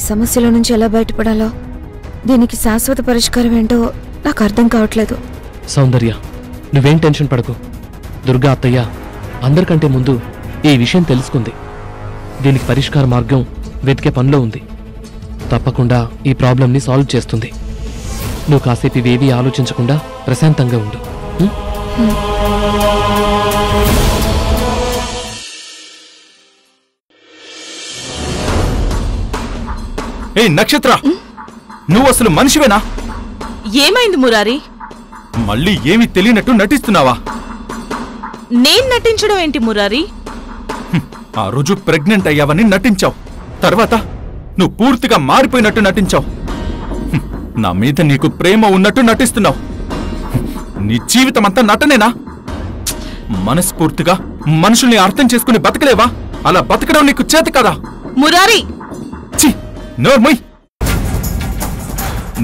సమస్యల నుంచి ఎలా బయటపడాలో, దీనికి శాశ్వత పరిష్కారం ఏంటో నాకు అర్థం కావట్లేదు. సౌందర్య, నువ్వేం టెన్షన్ పడకు. దుర్గా అత్తయ్య అందరికంటే ముందు ఈ విషయం తెలుసుకుంది. దీనికి పరిష్కార మార్గం వెతికే పనిలో ఉంది. తప్పకుండా ఈ ప్రాబ్లంని సాల్వ్ చేస్తుంది. నువ్వు కాసేపు ఇవేవీ ఆలోచించకుండా ప్రశాంతంగా ఉండు. ఏ నక్షత్ర, నువ్వు అసలు మనిషివేనా? ఏమైంది మురారి? మళ్ళీ ఏమీ తెలియనట్టు నటిస్తున్నావా? నేను నటించడం ఏంటి మురారి? ఆ రోజు ప్రెగ్నెంట్ అయ్యావని నటించావు. తర్వాత నువ్వు పూర్తిగా మారిపోయినట్టు నటించావు. నా మీద నీకు ప్రేమ ఉన్నట్టు నటిస్తున్నావు. నీ జీవితం అంతా నటనేనా? మనస్ఫూర్తిగా మనుషుల్ని అర్థం చేసుకుని బతకలేవా? అలా బతకడం నీకు చేత కదా? మురారి, ఛీ, నోర్మయ్.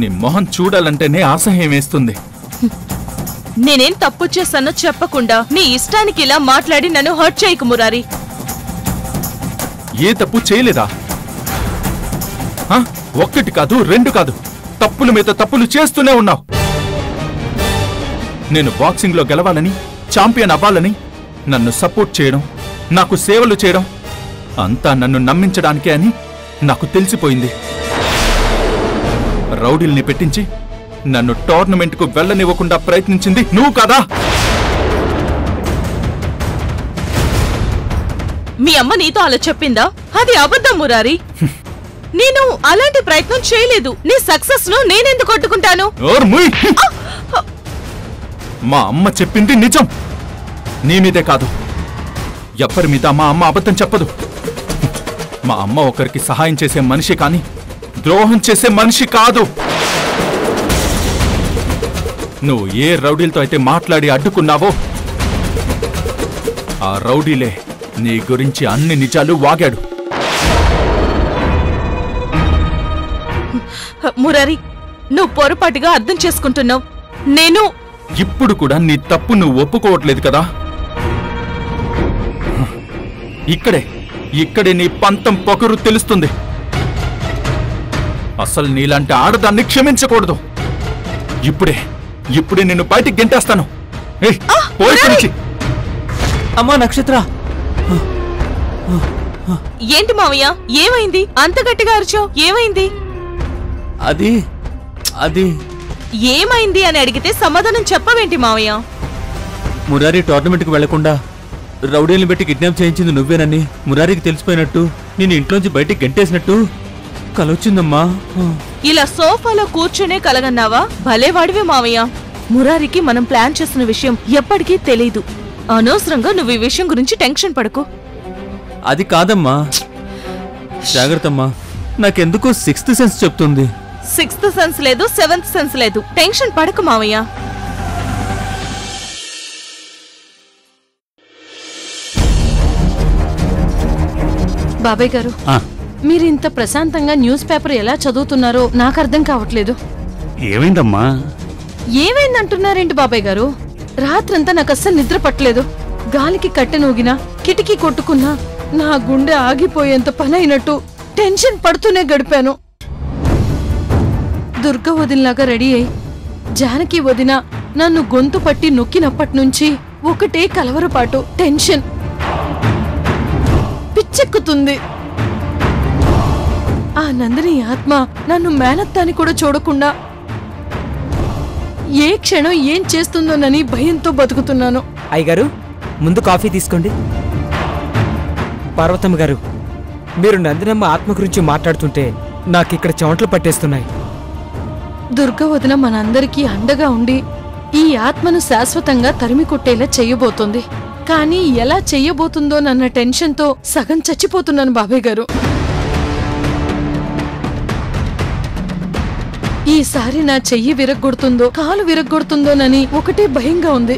నీ మొహం చూడాలంటేనే అసహ్యం వేస్తుంది. నేనేం తప్పు చేశానో చెప్పకుండా నీ ఇష్టానికి ఇలా మాట్లాడి నన్ను హర్ట్ చేయకు మురారి. ఏ తప్పు చేయలేదా? ఒక్కటి కాదు, రెండు కాదు, తప్పుల మీద తప్పులు చేస్తూనే ఉన్నావు. నేను బాక్సింగ్ లో గెలవాలని, ఛాంపియన్ అవ్వాలని నన్ను సపోర్ట్ చేయడం, నాకు సేవలు చేయడం అంతా నన్ను నమ్మించడానికే అని నాకు తెలిసిపోయింది. రౌడీల్ని పెట్టించి నన్ను టోర్నమెంట్కు వెళ్ళనివ్వకుండా ప్రయత్నించింది నువ్వు కదా? మీ అమ్మ నీతో అలా చెప్పిందా? అది అబద్ధం మురారి. నేను అలాంటి ప్రయత్నం చేయలేదు. నీ సక్సెస్ ను నేనెందుకు కొట్టుకుంటాను? మా అమ్మ చెప్పింది నిజం. నీ మీదే కాదు, ఎవ్వరి మీద మా అమ్మ అబద్ధం చెప్పదు. మా అమ్మ ఒకరికి సహాయం చేసే మనిషి కాని ద్రోహం చేసే మనిషి కాదు. నువ్వు ఏ రౌడీలతో అయితే మాట్లాడి అడ్డుకున్నావో ఆ రౌడీలే నీ గురించి అన్ని నిజాలు వాగాడు. మురారి, నువ్వు పొరపాటుగా అర్థం చేసుకుంటున్నావు. నేను ఇప్పుడు కూడా నీ తప్పు నువ్వు ఒప్పుకోవట్లేదు కదా? ఇక్కడే నీ పంతం పొగరు తెలుస్తుంది. అసలు నీలాంటి ఆడదాన్ని క్షమించకూడదు. ఇప్పుడే నిన్ను బయటికి గెంటేస్తాను. అమ్మా నక్షత్ర, ఏంటి మావయ్య, ఏమైంది? అంత గట్టిగా అరిచావు, ఏమైంది? అది ఏమైంది అని అడిగితే సమాధానం చెప్పవేంటి మావయ్య? మురారి టోర్నమెంట్కి వెళ్లకుండా రౌడీలను పెట్టి కిడ్నాప్ చేయించింది నువ్వేనని మురారికి తెలిసిపోయినట్టు నేను ఇంట్లోంచి బయటికి గంటేసినట్టు కలొచ్చిందమ్మా. ఇలా సోఫాలో కూర్చునే కలగన్నావా? భలేవాడివే మావయ్య. మురారికి మనం ప్లాన్ చేసిన విషయం ఎప్పటికీ తెలీదు. అనవసరంగా నువ్వు ఈ విషయం గురించి టెన్షన్ పడకు. అది కాదమ్మా, జాగ్రత్తమ్మా. నాకెందుకో సిక్స్త్ సెన్స్ చెప్తుంది. సిక్స్త్ సెన్స్ లేదు, సెవెంత్ సెన్స్ లేదు. టెన్షన్ పడకు మావయ్య. బాబాయ్ గారు, మీరు ఇంత ప్రశాంతంగా న్యూస్ పేపర్ ఎలా చదువుతున్నారో నాకు అర్థం కావట్లేదు. ఏమైందమ్మా? ఏమైందంటున్నారేంటి బాబాయ్ గారు? రాత్రంతా నాకు అస్సలు నిద్ర పట్టలేదు. గాలికి కట్టె నూగినా, కిటికీ కొట్టుకున్నా నా గుండె ఆగిపోయేంత పని అయినట్టు టెన్షన్ పడుతూనే గడిపాను. దుర్గ వదినలాగా రెడీ అయి జానకి వదిన నన్ను గొంతు పట్టి నొక్కినప్పటినుంచి ఒకటే కలవరపాటు, టెన్షన్. పిచ్చెక్కుతుంది. ఆ నందిని ఆత్మ నన్ను మేనత్తాని కూడా చూడకుండా ఏ క్షణం ఏం చేస్తుందోనని భయంతో బతుకుతున్నాను. అయ్యగారు, ముందు కాఫీ తీసుకోండి. పార్వతమ్మ గారు, మీరు నందినమ్మ ఆత్మ గురించి మాట్లాడుతుంటే నాకిక్కడ చెమటలు పట్టేస్తున్నాయి. దుర్గ వదిన మనందరికీ అండగా ఉండి ఈ ఆత్మను శాశ్వతంగా తరిమి కొట్టేలా చెయ్యబోతోంది. కానీ ఎలా చెయ్యబోతుందోనన్న టెన్షన్తో సగం చచ్చిపోతున్నాను బాబాయ్ గారు. ఈసారి నా చెయ్యి విరగ్గొడుతుందో, కాలు విరగ్గొడుతుందోనని ఒకటే భయంగా ఉంది.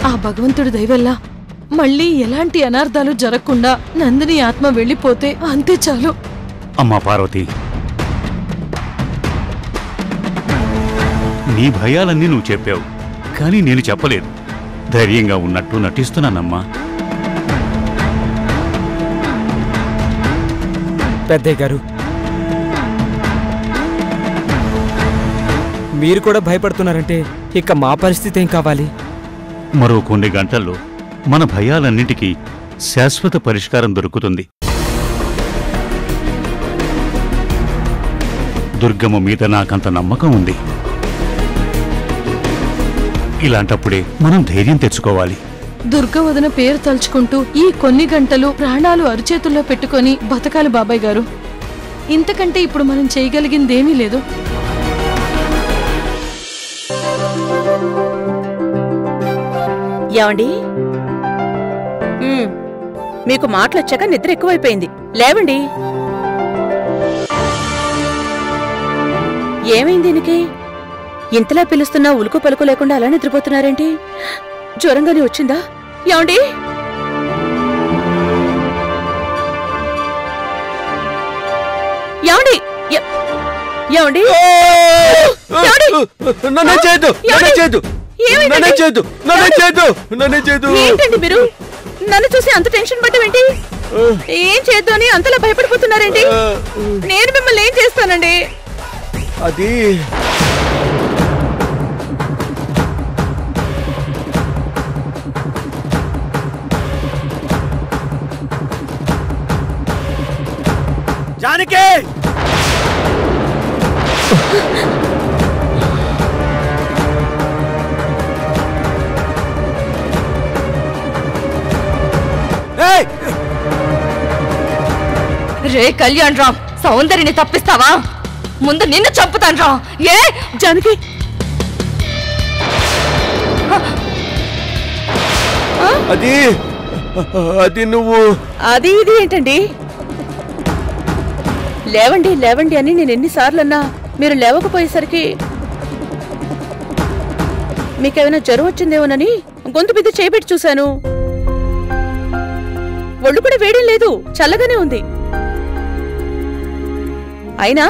ఆ భగవంతుడి దయవల్ల మళ్ళీ ఎలాంటి అనార్థాలు జరగకుండా నందిని ఆత్మ వెళ్ళిపోతే అంతే చాలు. అమ్మా పార్వతి, నీ భయాలన్నీ నువ్వు చెప్పావు, కానీ నేను చెప్పలేదు. ధైర్యంగా ఉన్నట్టు నటిస్తున్నానమ్మా. పెద్దయ్య గారు, మీరు కూడా భయపడుతున్నారంటే ఇక మా పరిస్థితి ఏం కావాలి? మరో కొన్ని గంటల్లో మన భయాలన్నిటికీ శాశ్వత పరిష్కారం దొరుకుతుంది. దుర్గమ్మ మీద నాకంత నమ్మకం ఉంది. ఇలాంటప్పుడే మనం ధైర్యం తెచ్చుకోవాలి. దుర్గవదన పేరు తలుచుకుంటూ ఈ కొన్ని గంటలు ప్రాణాలు అరిచేతుల్లో పెట్టుకొని బతకాలి బాబాయ్ గారు. ఇంతకంటే ఇప్పుడు మనం చేయగలిగిందేమీ లేదు. ఏమండి, మీకు మాటలొచ్చాక నిద్ర ఎక్కువైపోయింది. లేవండి. ఏమైంది దీనికి? ఇంతలా పిలుస్తున్నా ఉలుకు పలుకు లేకుండా అలా నిద్రపోతున్నారేంటి? జ్వరంగానే వచ్చిందా? ఏమండి, ఏమండి, ఏమండి, ఏంటండి మీరు నన్ను చూసి అంత టెన్షన్ పడ్డమేంటి? ఏం చేద్దాం అని అంతలా భయపడిపోతున్నారేంటి? నేను మిమ్మల్ని ఏం చేస్తానండి? అది జానకి, రే కళ్యాణ్ రామ్, సౌందర్యని తప్పిస్తావా? ముందు నిన్ను చంపుతాను రా. ఏ జానకి, అది అది నువ్వు అది ఇది ఏంటండి? లేవండి లేవండి అని నేను ఎన్నిసార్లన్నా మీరు లేవకపోయేసరికి మీకేమైనా జ్వరం వచ్చిందేమోనని గొంతు మీద చేపెట్టి చూశాను. ఒళ్ళు కూడా వేడి లేదు, చల్లగానే ఉంది. అయినా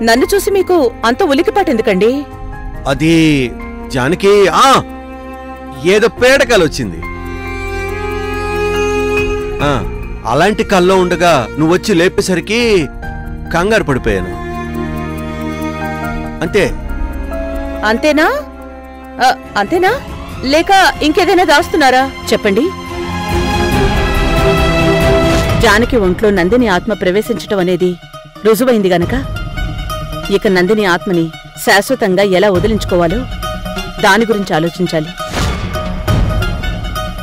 నన్ను చూసి మీకు అంత ఉలికిపాటెందుకండి? అది జానకి, ఏదో పేడకాలు వచ్చింది. అలాంటి కల్లో ఉండగా నువ్వొచ్చి లేపేసరికి కంగారు పడిపోయాను. అంతే. అంతేనా? అంతేనా లేక ఇంకేదైనా దాస్తున్నారా? చెప్పండి. జానకి ఒంట్లో నందిని ఆత్మ ప్రవేశించటం అనేది రుజువైంది గనక ఇక నందిని ఆత్మని శాశ్వతంగా ఎలా వదిలించుకోవాలో దాని గురించి ఆలోచించాలి.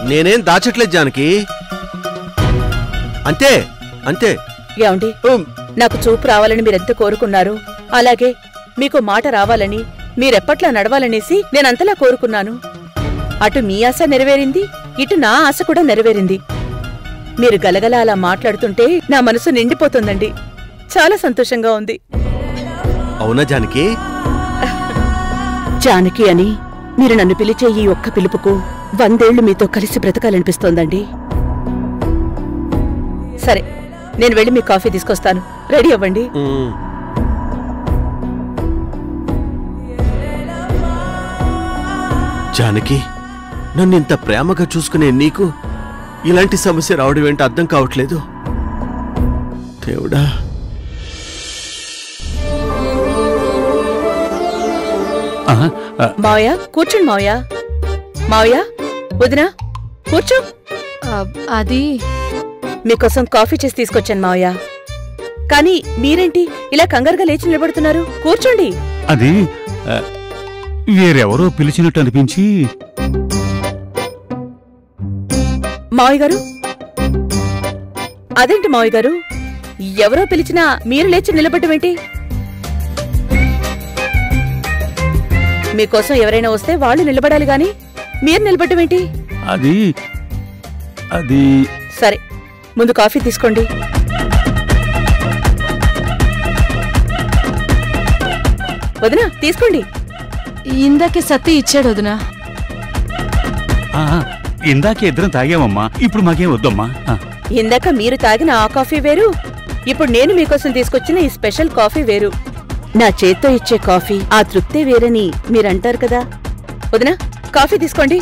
నేనేం దాచట్లేదు జానకి, అంతే అంతే. ఏమండి, నాకు చూపు రావాలని మీరెంత కోరుకున్నారు, అలాగే మీకు మాట రావాలని మీరెప్పట్లా నడవాలనేసి నేనంతలా కోరుకున్నాను. అటు మీ ఆశ నెరవేరింది, ఇటు నా ఆశ కూడా నెరవేరింది. మీరు గలగల అలా మాట్లాడుతుంటే నా మనసు నిండిపోతుందండి. చాలా సంతోషంగా ఉంది. అవునా జానకి? జానకి అని మీరు నన్ను పిలిచే ఈ ఒక్క పిలుపుకు 100 ఏళ్లు మీతో కలిసి బ్రతకాలనిపిస్తోందండి. సరే, నేను వెళ్ళి మీ కాఫీ తీసుకొస్తాను. రెడీ అవ్వండి. జానకి, నన్నింత ప్రేమగా చూసుకునే నీకు ఇలాంటి సమస్య రావడం ఏంటో అర్థం కావట్లేదు. దేవుడా. మావయ్య, కూర్చోండి మావయ్య. మావయ్య, వదినా, కూర్చో. అది మీకోసం కాఫీ చేసి తీసుకొచ్చాను మావయ్య. కానీ మీరేంటి ఇలా కంగారుగా లేచి నిలబడుతున్నారు? కూర్చోండి. అది వేరెవరో పిలిచినట్టు అనిపించి. మావయ్య గారు, అదేంటి మావయ్య గారు, ఎవరో పిలిచినా మీరు లేచి నిలబడ్డమేంటి? మీకోసం ఎవరైనా వస్తే వాళ్ళు నిలబడాలి గాని మీరు నిలబడ్డమేంటి? అది అది సరే, ముందు కాఫీ తీసుకోండి. వదినా, తీసుకోండి. ఇందాకే సత్తి ఇచ్చాడు వదినా. ఇందాకే ఇద్దరం తాగామమ్మా, ఇప్పుడు మాకేం వద్దమ్మా. ఇందాక మీరు తాగిన ఆ కాఫీ వేరు, ఇప్పుడు నేను మీకోసం తీసుకొచ్చిన ఈ స్పెషల్ కాఫీ వేరు. నా చేత్తో ఇచ్చే కాఫీ ఆ తృప్తే వేరని మీరంటారు కదా. వదినా, కాఫీ తీసుకోండి.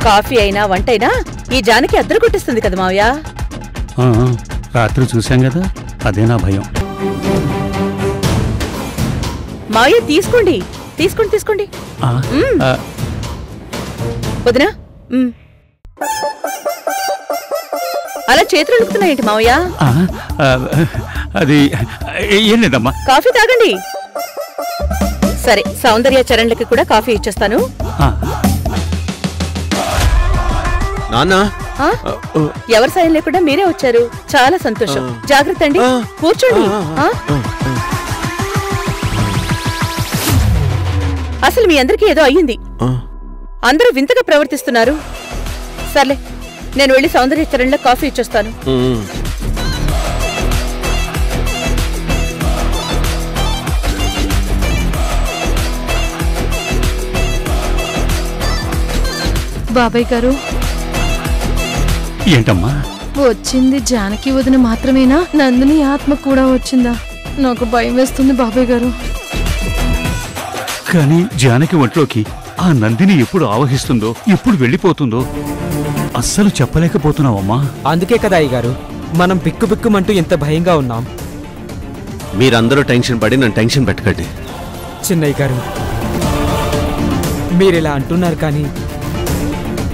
కాఫీ అయినా వంటైనా ఈ జానకి అద్దరు కొట్టిస్తుంది కదా మావయ్య. రాత్రి చూశాం కదా, అదే నా భయం. మావయ్య తీసుకోండి, తీసుకోండి, తీసుకోండి. వదినా, అలా చేతులు అడుగుతున్నాయేంటి మావయ్య? అది ఏం లేదమ్మా. కాఫీ తాగండి. సరే, సౌందర్య చరణ్లకి కూడా కాఫీ ఇచ్చేస్తాను. నాన్నా, ఎవరి సాయం లేకుండా మీరే వచ్చారు, చాలా సంతోషం. జాగ్రత్త అండి, కూర్చోండి. అసలు మీ అందరికీ ఏదో అయ్యింది. అందరూ వింతగా ప్రవర్తిస్తున్నారు. సర్లే, నేను వెళ్ళి సౌందర్య చరణ్లో కాఫీ ఇచ్చొస్తాను. బాబాయ్ గారు, ఏంటమ్మా వచ్చింది జానకి వదిన మాత్రమేనా? నందిని ఆత్మ కూడా వచ్చిందా? నాకు భయం వేస్తుంది బాబాయ్ గారు. కానీ జానకి ఒంట్లోకి ఆ నందిని ఎప్పుడు ఆవహిస్తుందో, ఎప్పుడు వెళ్ళిపోతుందో అస్సలు చెప్పలేకపోతున్నావమ్మా. అందుకే కదా అయ్యగారు మనం బిక్కుబిక్కుమంటూ ఎంత భయంగా ఉన్నాం. మీరందరూ టెన్షన్ పడి నన్ను టెన్షన్ పెట్టకండి. చిన్నయ్య గారు, మీరిలా అంటున్నారు కానీ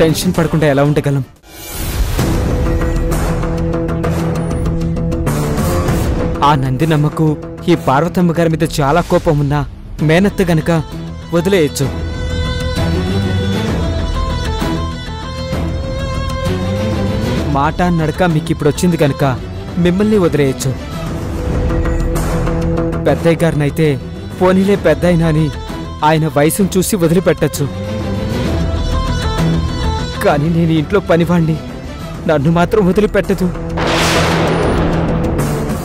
టెన్షన్ పడకుండా ఎలా ఉండగలం? ఆ నందినమ్మకు ఈ పార్వతమ్మ గారి మీద చాలా కోపం ఉన్నా మేనత్త గనక వదిలేయచ్చు. మాట నడక మీకు ఇప్పుడు వచ్చింది కనుక మిమ్మల్ని వదిలేయచ్చు. పెద్దయ్య గారినైతే పోనీలే పెద్దయినా అని ఆయన వయసును చూసి వదిలిపెట్టచ్చు. కానీ నేను ఇంట్లో పనివాణ్ణి, నన్ను మాత్రం వదిలిపెట్టదు.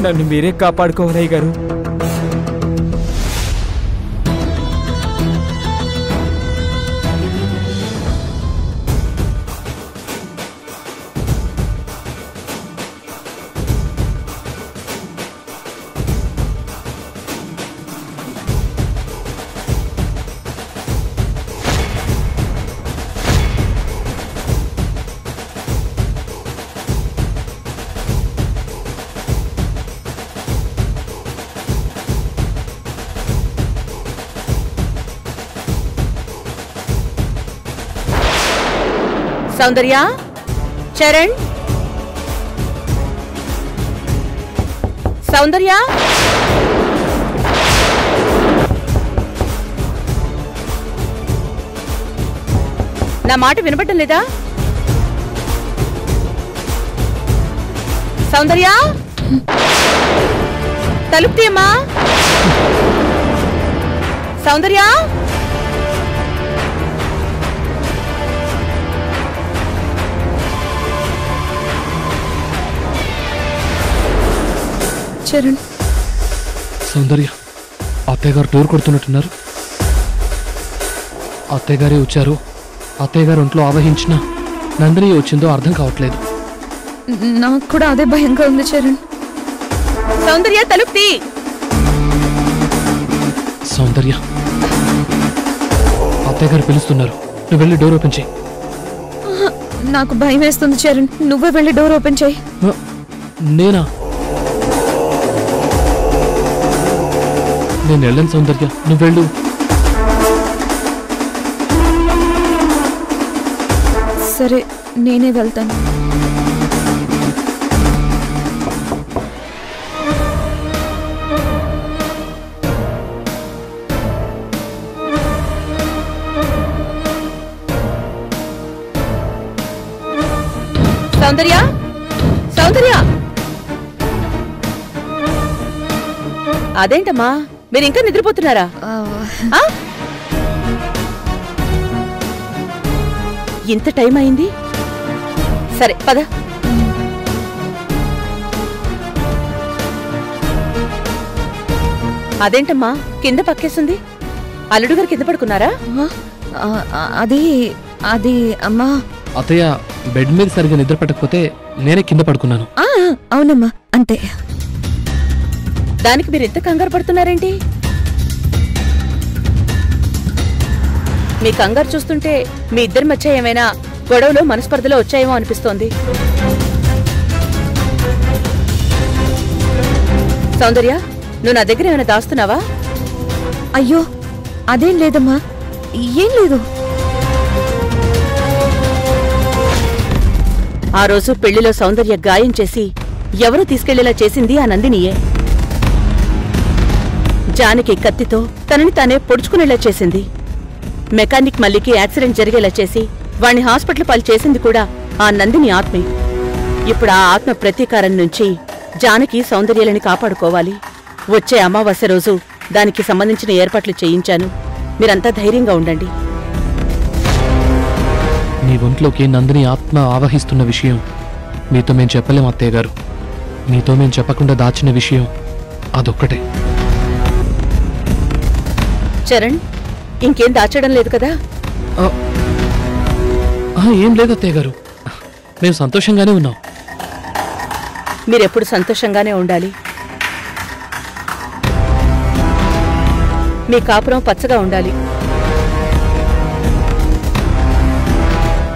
నన్ను మీరే కాపాడుకోవాలి గారు. సౌందర్య, చరణ్, సౌందర్య, నా మాట వినపడటం లేదా? సౌందర్య, తలుపు తీయమ్మా. సౌందర్య, చరణ్, సౌందర్య, అత్తయ్య గారు డోర్ కొడుతున్నట్టున్నారు. అత్తయ్య గారే వచ్చారు. అత్తయ్య గారు ఒంట్లో ఆవహించిన నందిని వచ్చిందో అర్థం కావట్లేదు. నాకు కూడా అదే భయంగా ఉంది చరణ్. సౌందర్య, తలుపు తీ. సౌందర్య, అత్తయ్య గారు పిలుస్తున్నారు. నువ్వు వెళ్ళి డోర్ ఓపెన్ చేయి. నాకు భయం వేస్తుంది చరణ్, నువ్వే వెళ్ళి డోర్ ఓపెన్ చేయి. నేనా? నేను వెళ్ళను సౌందర్య, నువ్వు వెళ్ళు. సరే, నేనే వెళ్తాను. సౌందర్య, సౌందర్య, అదేంటమ్మా మీరు ఇంకా నిద్రపోతున్నారా? ఇంత టైం అయింది. సరే పద. అదేంటమ్మా కింద పక్కేసింది? అల్లుడు గారు కింద పడుకున్నారా? అది అది అమ్మా. అత్తయ్య బెడ్ మీద సరిగా నిద్ర పట్టకపోతే నేనే కింద పడుకున్నాను. అవునమ్మా, అంతే. దానికి మీరు ఎంత కంగారు పడుతున్నారేంటి? మీ కంగారు చూస్తుంటే మీ ఇద్దరి మధ్య ఏమైనా గొడవలు మనస్పర్ధలో వచ్చాయేమో అనిపిస్తోంది. సౌందర్య, నువ్వు నా దగ్గర ఏమైనా దాస్తున్నావా? అయ్యో అదేం లేదమ్మా, ఏం లేదు. ఆ రోజు పెళ్లిలో సౌందర్య గాయం చేసి ఎవరూ తీసుకెళ్లేలా చేసింది ఆ నందినియే. జానకి కత్తితో తనని తానే పొడుచుకునేలా చేసింది. మెకానిక్ మల్లికి యాక్సిడెంట్ జరిగేలా చేసి వాణ్ణి హాస్పిటల్ పాలు చేసింది కూడా ఆ నందిని ఆత్మే. ఇప్పుడు ఆ ఆత్మ ప్రతీకారం నుంచి జానకి సౌందర్యాలని కాపాడుకోవాలి. వచ్చే అమావాస్య రోజు దానికి సంబంధించిన ఏర్పాట్లు చేయించాను. మీరంతా ధైర్యంగా ఉండండి. నీ ఒంట్లోకి నందిని ఆత్మ ఆవహిస్తున్న విషయం మీతో మేం చెప్పలేం అత్తయ్య గారు. మీతో మేం చెప్పకుండా దాచిన విషయం అదొక్కటే. చరణ్, ఇంకేం దాచడం లేదు కదా? ఏం లేదు అత్తయ్య గారు, మేము సంతోషంగానే ఉన్నాం. మీరెప్పుడు సంతోషంగానే ఉండాలి. మీ కాపురం పచ్చగా ఉండాలి.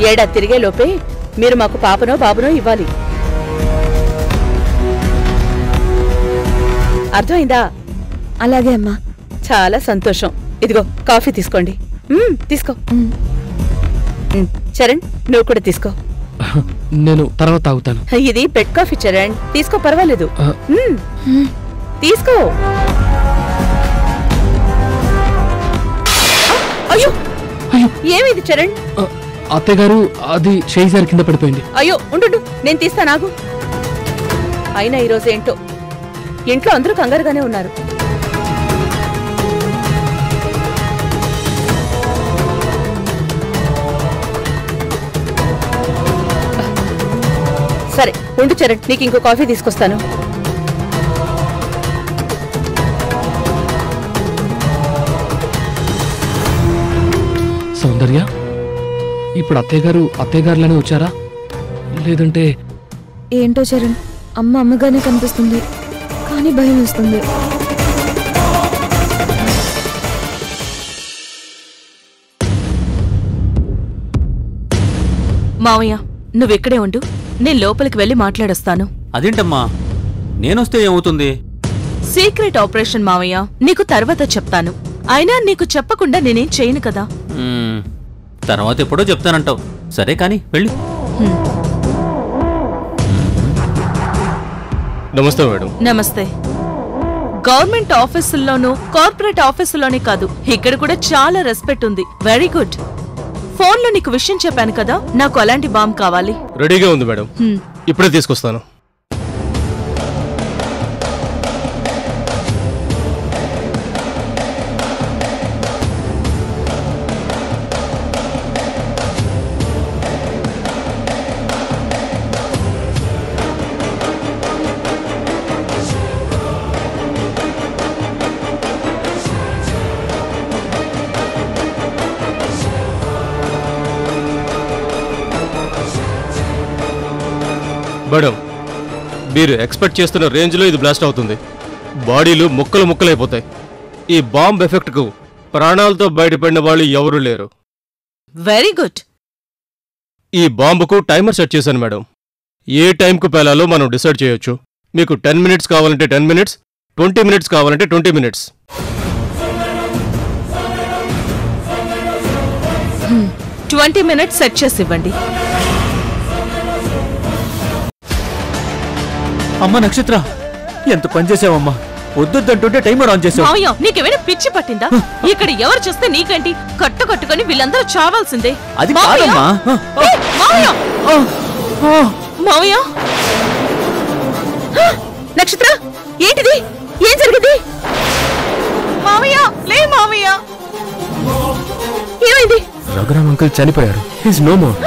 ఏడాది తిరిగేలోపే మీరు మాకు పాపనో బాబునో ఇవ్వాలి. అర్థమైందా? అలాగే అమ్మా. చాలా సంతోషం. ఇదిగో కాఫీ తీసుకోండి. తీసుకో. చరణ్, నువ్వు కూడా తీసుకో. నేను తర్వాత తాగుతాను. ఇది బెడ్ కాఫీ చరణ్, తీసుకో, పర్వాలేదు. తీసుకో. అయ్యో, ఏమిది చరణ్? అత్తయ్య గారు, అది చేయిసారి కింద పడిపోయింది. అయ్యో ఉండు, నేను తీస్తా నాగు. అయినా ఈరోజు ఏంటో ఇంట్లో అందరూ కంగారుగానే ఉన్నారు. సరే ఉండు చరణ్, నీకు ఇంకో కాఫీ తీసుకొస్తాను. సౌందర్య, ఇప్పుడు అత్తయ్య గారులానే వచ్చారా, లేదంటే? ఏంటో చరణ్, అమ్మగానే కనిపిస్తుంది, కానీ భయం వేస్తుంది. మావయ్య, నువ్వెక్కడే ఉండు, నేను లోపలికి వెళ్ళి మాట్లాడొస్తాను. అదేంటమ్మా, నేనొస్తే ఏమవుతుంది? సీక్రెట్ ఆపరేషన్ మావయ్య, నీకు తర్వాత చెప్తాను. అయినా నీకు చెప్పకుండా నేనేం చేయను కదా. తర్వాత ఎప్పుడో చెప్తానంటావు. సరే కాని వెళ్ళి. నమస్తే మేడం. నమస్తే. గవర్నమెంట్ ఆఫీసుల్లోనూ కార్పొరేట్ ఆఫీసుల్లోనే కాదు, ఇక్కడ కూడా చాలా రెస్పెక్ట్ ఉంది. Very good. ఫోన్లో నీకు విషయం చెప్పాను కదా, నాకు అలాంటి బాంబ్ కావాలి. రెడీగా ఉంది మేడం, ఇప్పుడే తీసుకొస్తాను. మేడం, మీరు ఎక్స్పెక్ట్ చేస్తున్న రేంజ్లో ఇది బ్లాస్ట్ అవుతుంది. బాడీలు ముక్కలు ముక్కలైపోతాయి. ఈ బాంబ్ ఎఫెక్ట్కు ప్రాణాలతో బయటపడిన వాళ్ళు ఎవరూ లేరు. Very good. ఈ బాంబుకు టైమర్ సెట్ చేశాను మేడం. ఏ టైంకు పేలాలో మనం డిసైడ్ చేయొచ్చు. మీకు 10 మినిట్స్ కావాలంటే 10 మినిట్స్, 20 మినిట్స్ కావాలంటే 20 మినిట్స్. 20 మినిట్స్ సెట్ చేసి ఇవ్వండి. అమ్మా నక్షత్ర, ఎంత పనిచేసావమ్మా. వద్దంటుంటే టైమర్ ఆన్ చేసావు. మావయ్య, నీకేమైనా పిచ్చి పట్టిందా? ఇక్కడ ఎవరు చూస్తే నీకేంటి? కట్టుకొని వీళ్ళందరూ చావాల్సిందే. అది కాదమ్మా. మావయ్య, నక్షత్ర, ఏంటిది? ఏం జరిగింది? మావయ్య, లే మావయ్య. ఏమైంది? రఘురామ్ అంకుల్ చనిపోయారు. He's no more.